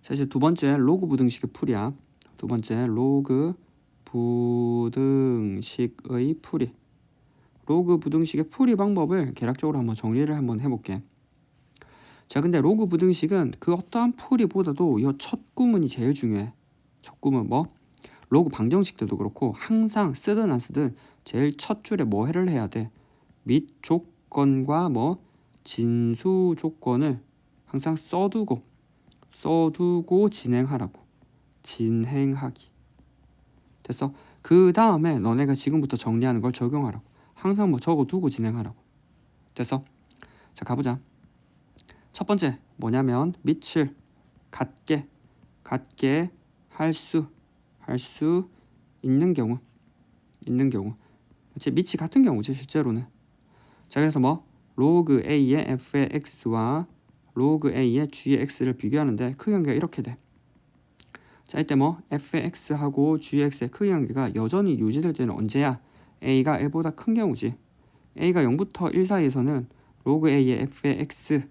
자, 이제 두 번째 로그 부등식의 풀이야. 두 번째 로그 부등식의 풀이. 로그 부등식의 풀이 방법을 개략적으로 한번 정리를 한번 해볼게. 자, 근데 로그 부등식은 그 어떠한 풀이보다도 이 첫 구문이 제일 중요해. 첫 구문 뭐? 로그 방정식 때도 그렇고 항상 쓰든 안 쓰든 제일 첫 줄에 뭐를 해야 돼? 및 조건과 뭐 진수 조건을 항상 써두고 진행하라고. 진행하기. 됐어? 그 다음에 너네가 지금부터 정리하는 걸 적용하라고. 항상 뭐 적어두고 진행하라고. 됐어? 자, 가보자. 첫 번째 뭐냐면 밑을 같게 할 수 있는 경우. 그치? 밑이 같은 경우지 실제로는. 자, 그래서 뭐 로그 a의 f의 x와 로그 a의 g의 x를 비교하는데 크기 관계가 이렇게 돼. 자, 이때 뭐 f의 x하고 g의 x의 크기 관계가 여전히 유지될 때는 언제야? a가 1보다 큰 경우지. a가 0부터 1 사이에서는 로그 a의 f의 x,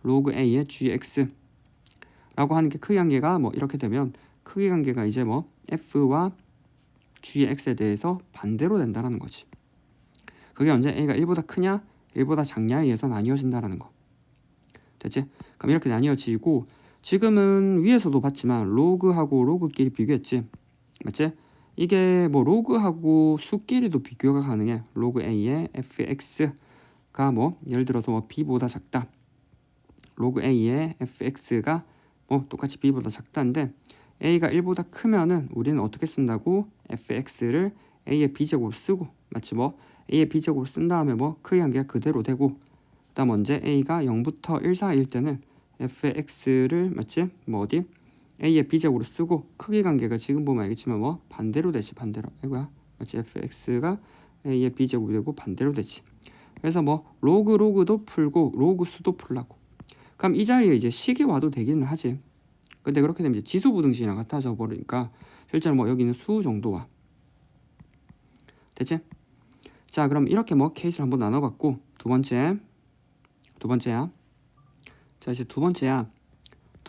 로그 a의 g의 x 라고 하는 게 크기 관계가 뭐 이렇게 되면 크기 관계가 이제 뭐 f와 g의 x에 대해서 반대로 된다라는 거지. 그게 언제 a가 1보다 크냐 1보다 작냐에 의해서 나뉘어진다라는 거. 됐지? 그럼 이렇게 나뉘어지고 지금은 위에서도 봤지만 로그하고 로그끼리 비교했지. 맞지? 이게 뭐 로그하고 수끼리도 비교가 가능해. 로그 a의 fx가 뭐 예를 들어서 뭐 b보다 작다. 로그 a의 fx가 뭐 똑같이 b보다 작다인데 a가 1보다 크면은 우리는 어떻게 쓴다고? fx를 a의 b제곱으로 쓰고 마치 뭐 a의 b제곱으로 쓴 다음에 뭐 크기 관계가 그대로 되고 그다음 언제 a가 0부터 1 사이일 때는 fx를 마치 뭐 어디 a의 b제곱으로 쓰고 크기 관계가 지금 보면 알겠지만 뭐 반대로 되지. 반대로 이거야. 마치 fx가 a의 b제곱이 되고 반대로 되지. 그래서 뭐 로그도 풀고 로그 수도 풀라고. 그럼 이 자리에 이제 식이 와도 되기는 하지. 근데 그렇게 되면 이제 지수 부등식이랑 같아져 버리니까 실제로 뭐 여기는 수 정도 와. 됐지? 자, 그럼 이렇게 뭐 케이스를 한번 나눠봤고 두 번째야. 자, 이제 두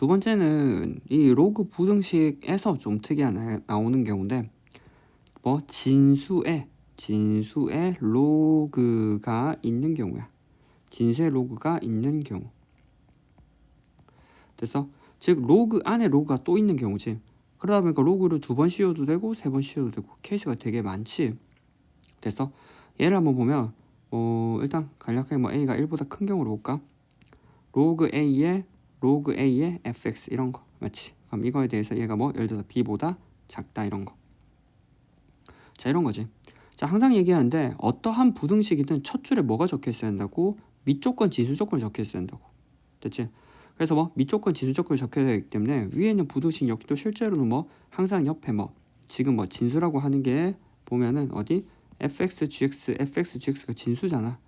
번째는 이 로그 부등식에서 좀 특이한 나오는 경우인데 뭐 진수에 로그가 있는 경우야. 진수에 로그가 있는 경우. 됐어? 즉 로그 안에 로그가 또 있는 경우지. 그러다 보니까 로그를 2번 씌워도 되고 3번 씌워도 되고 케이스가 되게 많지. 됐어? 얘를 한번 보면 일단 간략하게 뭐 a가 1보다 큰 경우로 볼까? 로그 a의 fx 이런 거 맞지? 그럼 이거에 대해서 얘가 뭐 예를 들어서 b보다 작다 이런 거. 자, 이런 거지. 자, 항상 얘기하는데 어떠한 부등식이든 첫 줄에 뭐가 적혀 있어야 한다고? 밑조건, 진수조건이 적혀 있어야 한다고. 됐지? 그래서 뭐 밑조건, 진수조건이 적혀야 되기 때문에 위에 있는 부등식 여기도 실제로는 뭐 항상 옆에 뭐 지금 뭐 진수라고 하는 게 보면은 어디 fx, gx가 진수잖아.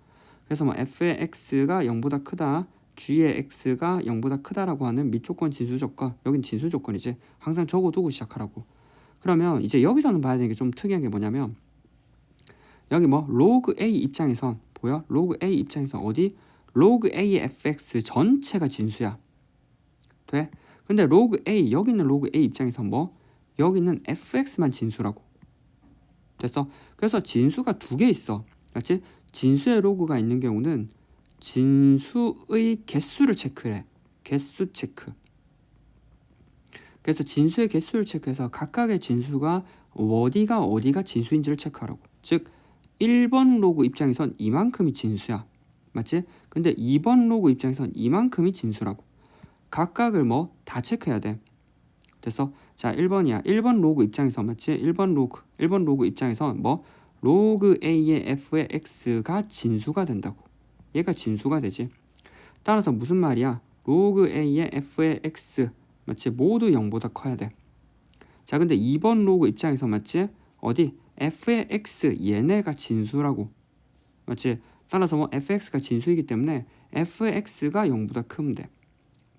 그래서 뭐 f의 x가 0보다 크다, g의 x가 0보다 크다라고 하는 밑조건, 진수조건. 여긴 진수조건이지. 항상 적어두고 시작하라고. 그러면 이제 여기서는 봐야 되는 게 좀 특이한 게 뭐냐면 여기 뭐 로그 a 입장에선 보여? 로그 a 입장에선 어디? 로그 a의 fx 전체가 진수야. 돼? 근데 로그 a 여기 있는 로그 a 입장에선 뭐? 여기 있는 fx만 진수라고. 됐어? 그래서 진수가 2개 있어. 맞지? 진수의 로그가 있는 경우는 진수의 개수를 체크해. 개수 체크. 그래서 진수의 개수를 체크해서 각각의 진수가 어디가 진수인지를 체크하라고. 즉 1번 로그 입장에선 이만큼이 진수야. 맞지? 근데 2번 로그 입장에선 이만큼이 진수라고. 각각을 뭐 다 체크해야 돼. 됐어? 자, 1번이야. 1번 로그 입장에서 맞지? 1번 로그 입장에선 뭐 로그 a의 f의 x가 진수가 된다고. 얘가 진수가 되지. 따라서 무슨 말이야? 로그 a의 f의 x 맞지? 모두 0보다 커야 돼. 자, 근데 2번 로그 입장에서 맞지? 어디? f의 x 얘네가 진수라고. 맞지? 따라서 뭐 fx가 진수이기 때문에 fx가 0보다 크면 돼.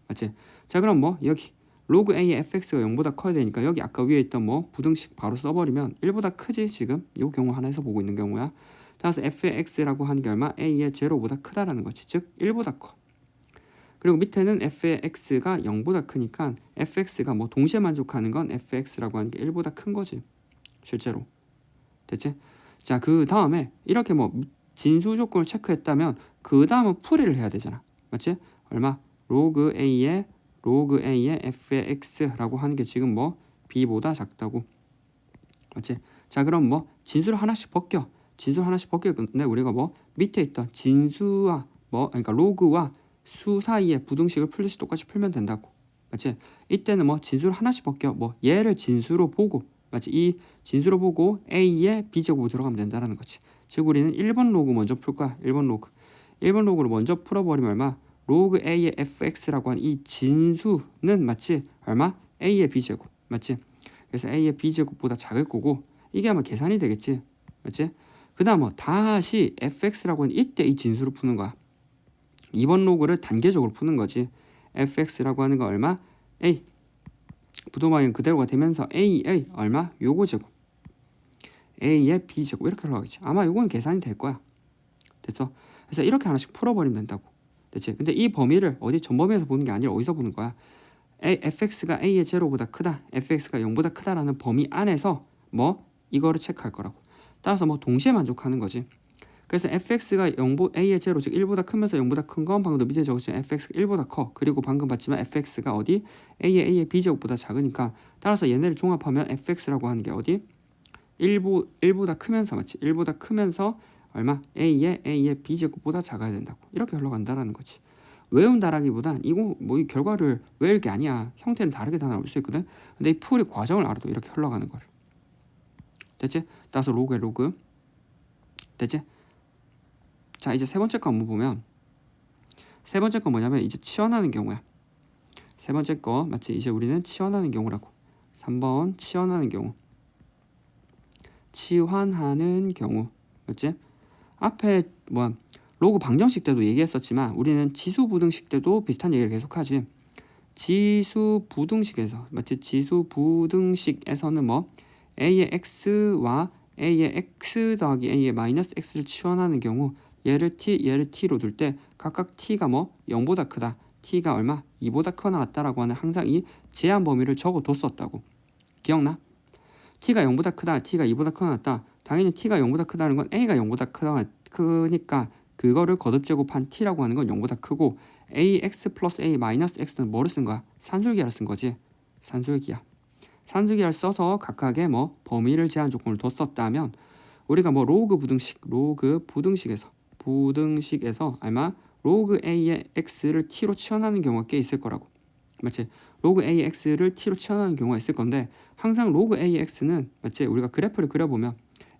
맞지? 자, 그럼 뭐 여기 로그 a의 fx가 0보다 커야 되니까 여기 아까 위에 있던 뭐 부등식 바로 써버리면 1보다 크지. 지금 이 경우 하나에서 보고 있는 경우야. 따라서 f의 x라고 하는 게 얼마? a의 제로보다 크다라는 거지. 즉 1보다 커. 그리고 밑에는 f의 x가 0보다 크니까 fx가 뭐 동시에 만족하는 건 fx라고 하는 게 1보다 큰 거지. 실제로. 됐지? 자, 그 다음에 이렇게 뭐 진수 조건을 체크했다면 그 다음은 풀이를 해야 되잖아. 맞지? 얼마? 로그 a의 f의 x라고 하는 게 지금 뭐 b보다 작다고. 맞지? 자, 그럼 뭐 진수를 하나씩 벗겨. 진수를 하나씩 벗길 건데 우리가 뭐 밑에 있던 진수와 뭐 그러니까 로그와 수 사이의 부등식을 풀듯이 똑같이 풀면 된다고. 맞지? 이때는 뭐 진수를 하나씩 벗겨. 뭐 얘를 진수로 보고, 맞지? 이 진수로 보고 a의 b제곱으로 들어가면 된다라는 거지. 즉 우리는 1번 로그 먼저 풀 거야. 1번 로그. 1번 로그를 먼저 풀어버리면 얼마? 로그 a의 fx라고 하는 이 진수는 맞지? 얼마? a의 b제곱. 맞지? 그래서 a의 b제곱보다 작을 거고 이게 아마 계산이 되겠지. 맞지? 그 다음 뭐 다시 fx라고 하는 이때 이 진수를 푸는 거야. 2번 로그를 단계적으로 푸는 거지. fx라고 하는 거 얼마? a 부도방향 그대로가 되면서 a의 얼마? 요거 제곱 a의 b제곱 이렇게 올라가겠지. 아마 요거는 계산이 될 거야. 됐어? 그래서 이렇게 하나씩 풀어버리면 된다고. 됐지? 근데 이 범위를 어디 전범위에서 보는 게 아니라 어디서 보는 거야? fx가 a의 제로보다 크다, fx가 0보다 크다라는 범위 안에서 뭐 이거를 체크할 거라고. 따라서 뭐 동시에 만족하는 거지. 그래서 fx가 a의 제로 즉 1보다 크면서 0보다 큰 건 방금 밑에 적었지만 fx가 1보다 커. 그리고 방금 봤지만 fx가 어디? a의 b제곱보다 작으니까 따라서 얘네를 종합하면 fx라고 하는 게 어디? 1보다 크면서 맞지? 1보다 크면서 얼마? a의 b제곱보다 작아야 된다고. 이렇게 흘러간다라는 거지. 외운다라기보단 이거 뭐 이 결과를 외울 게 아니야. 형태는 다르게 다 나올 수 있거든. 근데 이 풀이 과정을 알아도 이렇게 흘러가는 거를. 됐지? 따라서 로그에 로그. 됐지? 자, 이제 세 번째 거 한번 보면 세 번째 거 뭐냐면 이제 치환하는 경우야. 세 번째 거 맞지? 이제 우리는 치환하는 경우라고. 3번 치환하는 경우. 치환하는 경우. 맞지? 앞에 뭐 로그 방정식 때도 얘기했었지만 우리는 지수 부등식 때도 비슷한 얘기를 계속하지. 지수 부등식에서 맞지? 지수 부등식에서는 뭐 a의 x와 a의 x 더하기 a의 마이너스 x를 치환하는 경우 얘를 t로 둘 때 각각 t가 뭐 0보다 크다, t가 얼마? 2보다 크거나 같다라고 하는 항상 이 제한 범위를 적어뒀었다고. 기억나? t가 0보다 크다, t가 2보다 크거나 같다. 당연히 t가 0보다 크다는 건 a가 0보다 크니까 그거를 거듭제곱한 t라고 하는 건 0보다 크고 ax 플러스 a 마이너스 x는 뭐를 쓴 거야? 산술기하를 쓴 거지. 산술기하. 산술기하를 써서 각각의 뭐 범위를 제한 조건을 뒀었다면 우리가 뭐 로그 부등식에서 아마 로그 a의 x를 t로 치환하는 경우가 꽤 있을 거라고. 맞지? 로그 a의 x를 t로 치환하는 경우가 있을 건데 항상 로그 a의 x는 맞지? 우리가 그래프를 그려보면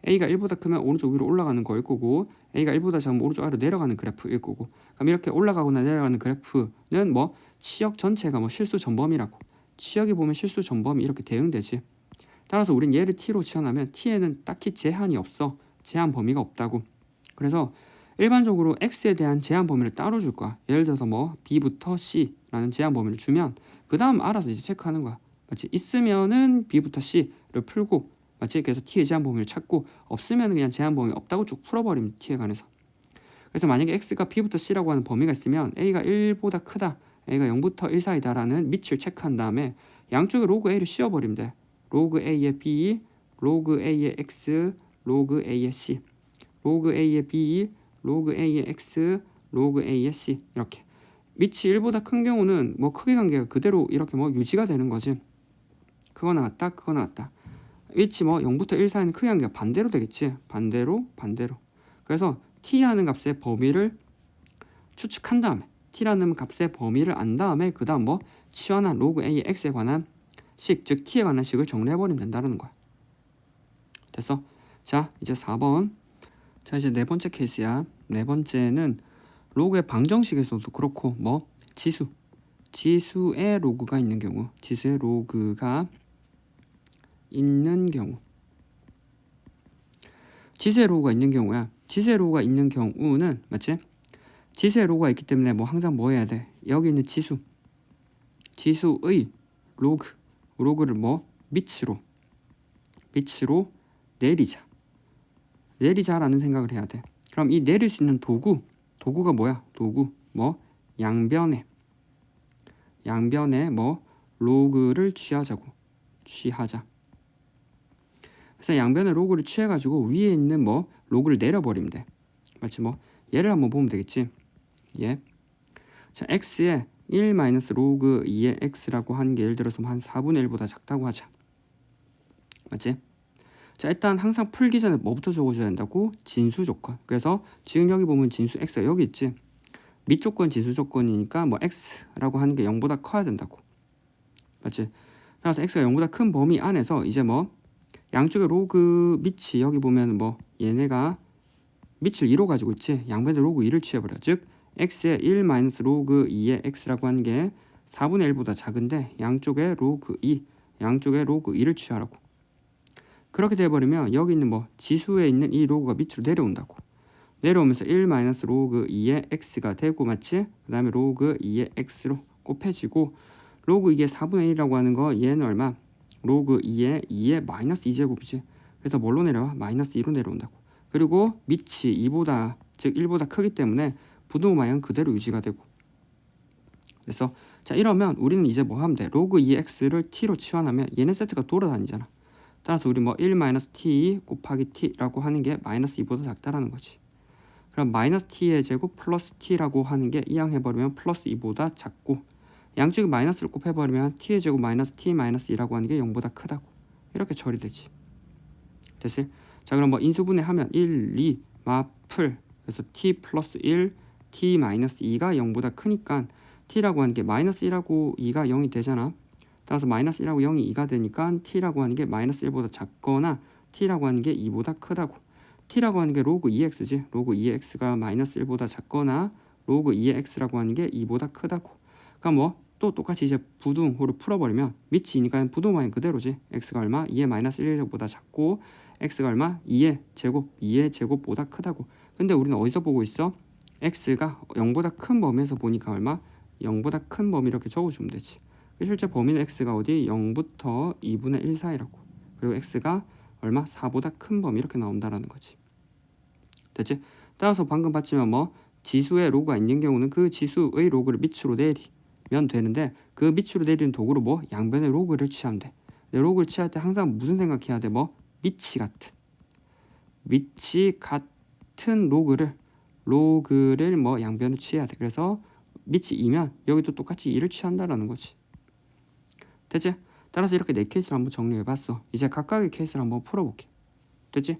a가 1보다 크면 오른쪽 위로 올라가는 거일 거고 a가 1보다 작으면 오른쪽 아래로 내려가는 그래프일 거고 그럼 이렇게 올라가거나 내려가는 그래프는 뭐 치역 전체가 뭐 실수 전범위라고. 치역이 보면 실수 전범위 이렇게 대응되지. 따라서 우린 얘를 t로 치환하면 t에는 딱히 제한이 없어. 제한 범위가 없다고. 그래서 일반적으로 x에 대한 제한 범위를 따로 줄 거야. 예를 들어서 뭐 b부터 c라는 제한 범위를 주면 그 다음 알아서 이제 체크하는 거야. 맞지? 있으면은 b부터 c를 풀고 맞지? 그래서 t의 제한 범위를 찾고 없으면 그냥 제한 범위 없다고 쭉 풀어버리면 t에 관해서. 그래서 만약에 x가 b부터 c라고 하는 범위가 있으면 a가 1보다 크다, a가 0부터 1 사이다라는 밑을 체크한 다음에 양쪽에 로그 a를 씌워버리면 돼. 로그 a의 b, 로그 a의 x, 로그 a의 c, 로그 a의 b, 로그 a의 x, 로그 a의 c 이렇게 밑이 1보다 큰 경우는 뭐 크기 관계가 그대로 이렇게 뭐 유지가 되는 거지. 그거 나왔다, 그거 나왔다. 위치 뭐 0부터 1 사이는 크기 관계가 반대로 되겠지. 반대로. 그래서 t라는 값의 범위를 추측한 다음에 t라는 값의 범위를 안 다음에 그 다음 뭐 치환한 로그 a의 x에 관한 식, 즉 t에 관한 식을 정리해버리면 된다는 거야. 됐어? 자, 이제 4번. 자, 이제 네 번째 케이스야. 네 번째는 로그의 방정식에서도 그렇고 뭐 지수의 로그가 있는 경우, 지수의 로그가 있는 경우, 지수의 로그가 있는 경우야. 지수의 로그가 있는 경우는 맞지? 지수의 로그가 있기 때문에 뭐 항상 뭐 해야 돼? 여기 있는 지수의 로그를 뭐 밑으로 내리자라는 생각을 해야 돼. 그럼 이 내릴 수 있는 도구가 뭐야? 도구 뭐 양변에 양변에 뭐 로그를 취하자. 그래서 양변에 로그를 취해가지고 위에 있는 뭐 로그를 내려버리면 돼. 맞지? 뭐 얘를 한번 보면 되겠지. 예. 자, x에 1 마이너스 로그 2의 x라고 하는 게 예를 들어서 한 4분의 1보다 작다고 하자. 맞지? 자, 일단 항상 풀기 전에 뭐부터 적어줘야 된다고? 진수 조건. 그래서 지금 여기 보면 진수 x가 여기 있지. 밑조건 진수 조건이니까 뭐 x라고 하는 게 0보다 커야 된다고. 맞지? 따라서 x가 0보다 큰 범위 안에서 이제 뭐 양쪽의 로그 밑이 여기 보면 뭐 얘네가 밑을 2로 가지고 있지. 양변에 로그 2를 취해버려. 즉 x의 1 마이너스 로그 2의 x라고 하는 게 4분의 1보다 작은데 양쪽에 로그 2를 취하라고. 그렇게 돼버리면 여기 있는 뭐 지수에 있는 이 로그가 밑으로 내려온다고. 내려오면서 1 마이너스 로그 2의 x가 되고 맞지? 그 다음에 로그 2의 x로 곱해지고 로그 2의 4분의 1이라고 하는 거 얘는 얼마? 로그 2의 마이너스 2제곱이지. 그래서 뭘로 내려와? 마이너스 2로 내려온다고. 그리고 밑이 2보다 즉 1보다 크기 때문에 부등호 방향은 그대로 유지가 되고. 그래서 자 이러면 우리는 이제 뭐 하면 돼? 로그 2의 x를 t로 치환하면 얘네 세트가 돌아다니잖아. 따라서 우리 뭐 1 마이너스 t 곱하기 t라고 하는 게 마이너스 2보다 작다라는 거지. 그럼 마이너스 t의 제곱 플러스 t라고 하는 게 이항해버리면 플러스 2보다 작고 양쪽에 마이너스를 곱해버리면 t의 제곱 마이너스 t 마이너스 2라고 하는 게 0보다 크다고. 이렇게 처리되지. 됐지? 자 그럼 뭐 인수분해하면 1, 2, 마풀 그래서 t 플러스 1, t 마이너스 2가 0보다 크니까 t라고 하는 게 마이너스 1하고 2가 0이 되잖아. 따라서 마이너스 1하고 0이 2가 되니까 t라고 하는 게 마이너스 1보다 작거나 t라고 하는 게 2보다 크다고. t라고 하는 게 로그 2x지. 로그 2x가 마이너스 1보다 작거나 로그 2의 x라고 하는 게 2보다 크다고. 그러니까 뭐 또 똑같이 이제 부등호를 풀어버리면 밑이 2니까 부등호방향 그대로지. x가 얼마? 2의 마이너스 1제곱보다 작고 x가 얼마? 2의 제곱보다 크다고. 근데 우리는 어디서 보고 있어? x가 0보다 큰 범위에서 보니까 얼마? 0보다 큰 범위 이렇게 적어주면 되지. 실제 범위는 x가 어디? 0부터 2분의 1 사이라고. 그리고 x가 얼마? 4보다 큰 범위 이렇게 나온다라는 거지. 됐지? 따라서 방금 봤지만 뭐 지수의 로그가 있는 경우는 그 지수의 로그를 밑으로 내리면 되는데 그 밑으로 내리는 도구로 뭐 양변의 로그를 취하면 돼. 로그를 취할 때 항상 무슨 생각해야 돼? 뭐 밑이 같은 로그를 뭐 양변을 취해야 돼. 그래서 밑이 2면 여기도 똑같이 2를 취한다라는 거지. 됐지? 따라서 이렇게 4케이스를 한번 정리해봤어. 이제 각각의 케이스를 한번 풀어볼게. 됐지?